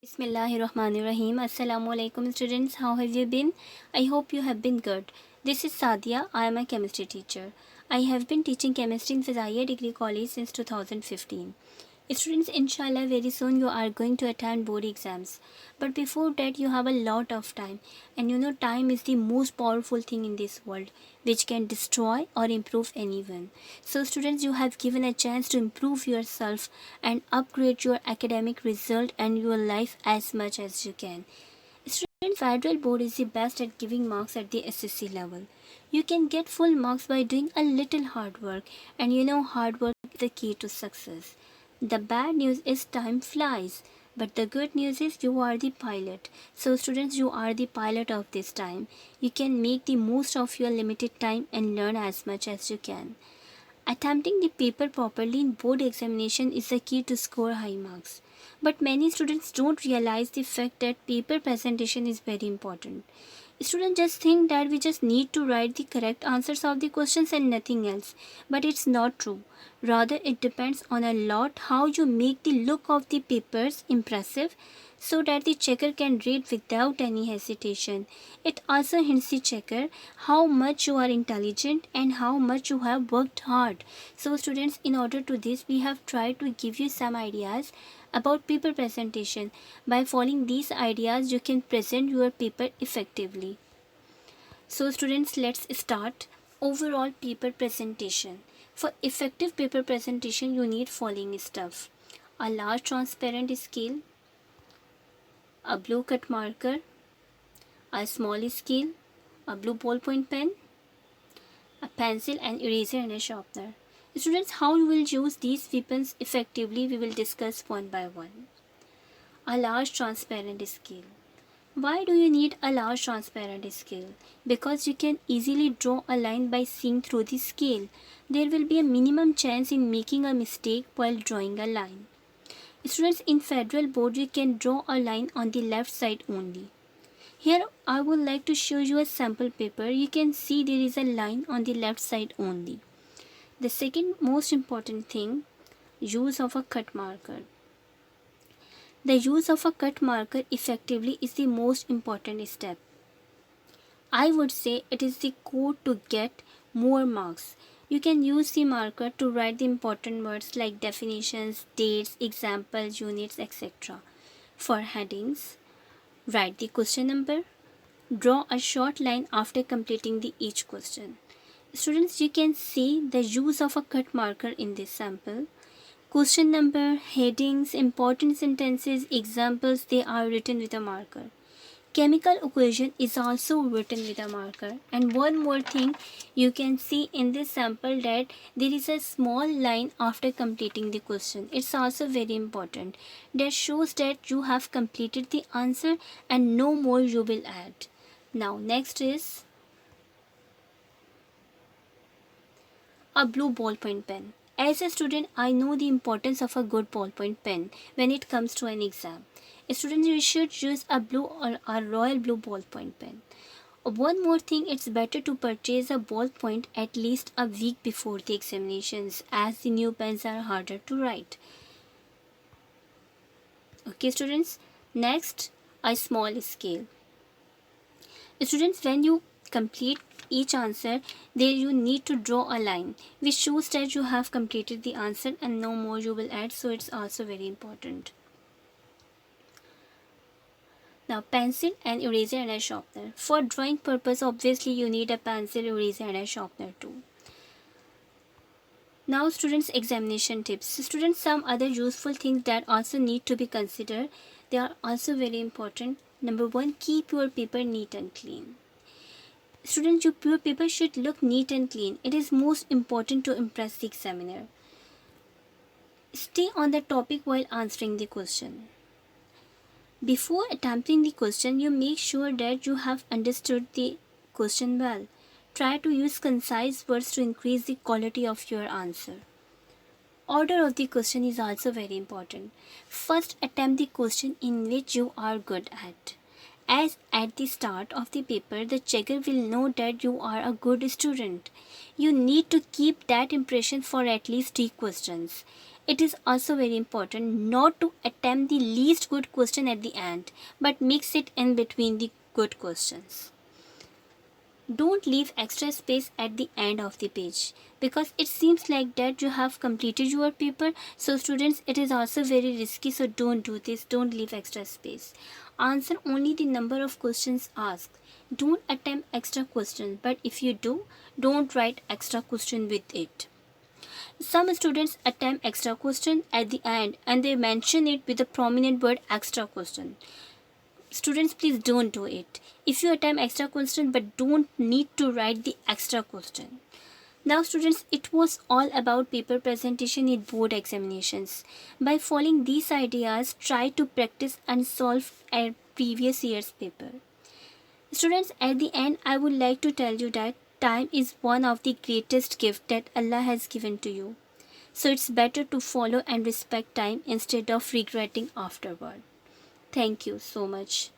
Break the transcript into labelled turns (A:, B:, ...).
A: Bismillahirrahmanirrahim. Assalamu alaikum students. How have you been? I hope you have been good. This is Sadia. I am a chemistry teacher. I have been teaching chemistry in Fizaya Degree College since 2015. Students, inshallah, very soon you are going to attend board exams. But before that, you have a lot of time. And you know, time is the most powerful thing in this world, which can destroy or improve anyone. So, students, you have given a chance to improve yourself and upgrade your academic result and your life as much as you can. Student federal board is the best at giving marks at the SSC level. You can get full marks by doing a little hard work, and you know hard work is the key to success. The bad news is time flies, but the good news is you are the pilot. So students, you are the pilot of this time. You can make the most of your limited time and learn as much as you can. Attempting the paper properly in board examination is the key to score high marks. But many students don't realize the fact that paper presentation is very important. Students just think that we just need to write the correct answers of the questions and nothing else. But it's not true. Rather, it depends on a lot how you make the look of the papers impressive so that the checker can read without any hesitation. It also hints the checker how much you are intelligent and how much you have worked hard. So students, in order to this, we have tried to give you some ideas about paper presentation. By following these ideas, you can present your paper effectively. So students, let's start. Overall paper presentation. For effective paper presentation, you need following stuff: a large transparent scale, a blue cut marker, a small scale, a blue ballpoint pen, a pencil, an eraser and a sharpener. Students, how you will use these weapons effectively we will discuss one by one. A large transparent scale. Why do you need a large transparent scale? Because you can easily draw a line by seeing through the scale. There will be a minimum chance in making a mistake while drawing a line. Students, in federal board you can draw a line on the left side only. Here I would like to show you a sample paper. You can see there is a line on the left side only. The second most important thing, use of a cut marker. The use of a cut marker effectively is the most important step. I would say it is the code to get more marks. You can use the marker to write the important words like definitions, dates, examples, units, etc. For headings, write the question number. Draw a short line after completing each question. Students, you can see the use of a cut marker in this sample. Question number, headings, important sentences, examples, they are written with a marker. Chemical equation is also written with a marker. And one more thing, you can see in this sample that there is a small line after completing the question. It's also very important. That shows that you have completed the answer and no more you will add. Now next is a blue ballpoint pen. As a student, I know the importance of a good ballpoint pen when it comes to an exam. Students, you should use a blue or a royal blue ballpoint pen. One more thing, it's better to purchase a ballpoint at least a week before the examinations, as the new pens are harder to write. Okay students, next, a small scale. Students, when you complete each answer, there you need to draw a line which shows that you have completed the answer and no more you will add, so it's also very important. Now pencil and eraser and a sharpener. For drawing purpose, obviously you need a pencil, eraser and a sharpener too. Now students, examination tips. Students, some other useful things that also need to be considered. They are also very important. Number 1, keep your paper neat and clean. Students, your paper should look neat and clean. It is most important to impress the examiner. Stay on the topic while answering the question. Before attempting the question, you make sure that you have understood the question well. Try to use concise words to increase the quality of your answer. Order of the question is also very important. First, attempt the question in which you are good at. As at the start of the paper, the checker will know that you are a good student. You need to keep that impression for at least 3 questions. It is also very important not to attempt the least good question at the end, but mix it in between the good questions. Don't leave extra space at the end of the page, because it seems like that you have completed your paper. So students, it is also very risky, so don't do this. Don't leave extra space. Answer only the number of questions asked. Don't attempt extra questions, but if you do, don't write extra question with it. Some students attempt extra question at the end and they mention it with the prominent word extra question. Students, please don't do it. If you attempt extra question but don't need to write the extra question. Now students, it was all about paper presentation in board examinations. By following these ideas, try to practice and solve a previous year's paper. Students, at the end, I would like to tell you that time is one of the greatest gifts that Allah has given to you. So it's better to follow and respect time instead of regretting afterward. Thank you so much.